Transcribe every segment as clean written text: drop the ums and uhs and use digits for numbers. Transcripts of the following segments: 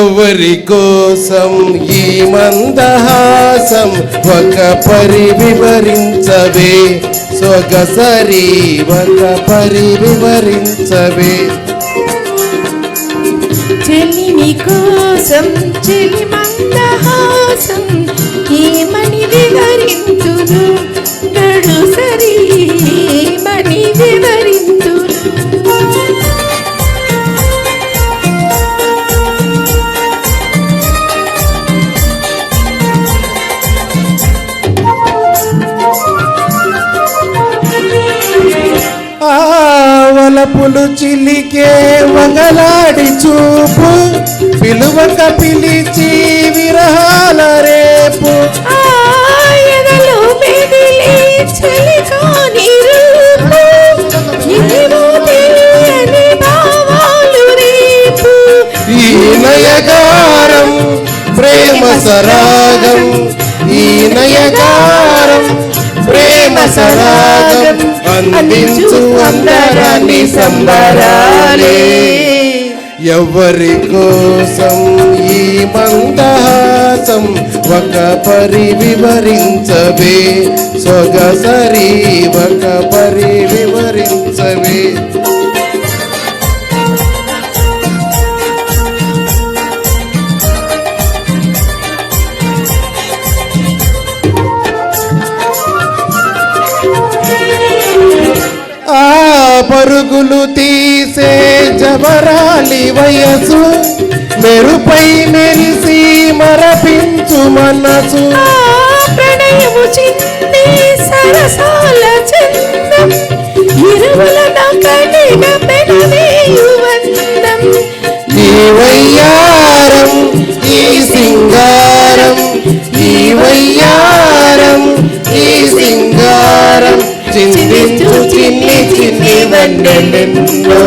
ఎవరి కోసం ఈ మందహాసం ఒక పరి వివరించవే సొగసరి ఒక పరి వివరించవే చెలిమి కోసం చెలి మందహాసం ఏమని వివరింతును గడుసరి ఏమని వివరింతును వలపులు చిలికే వంగలాడి చూపు పిలువక పిలిచి విరహాల రేపు ఎదలో మెదిలే చలికాని రూపు ఇదిగో తెలియని భావాలు రేపు ఈ నయగారం ప్రేమ సరాగం ఈ నయగారం ప్రేమ సరాగం అందించు అందరాన్ని సంబరాలే ఎవరి కోసం ఈ మందహాసం ఒక పరి వివరించవే సొగసరి ఒక పరి వివరించవే పరుగులు తీసే జబరాలి వయసు మెరుపై మెరిసి మరపించు మనసు ప్రణయము చింది సరసాల చందం ఇరువుల నకలిగ పెనవేయు వందం ఈ వయ్యారం ఈ సింగారం ఈ వయ్యారం ఈ సింగారం చిందించు చిన్ని చిన్ని వన్నెలెన్నో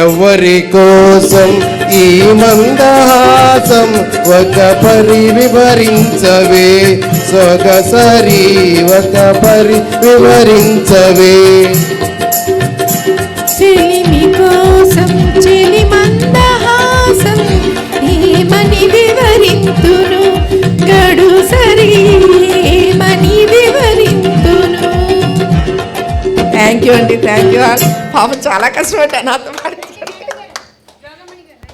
ఎవరి కోసం ఈ మందహాసం ఒక పరి వివరించవే సొగసరి ఒక పరి వివరించవే చెలిమి కోసం చెలి మందహాసం ఏమని వివరింతును గడుసరి ఏమని వివరింతును. థ్యాంక్ యూ అండి, థ్యాంక్ యూ. పాపం చాలా కష్టపడ్డా నాతో పాటు.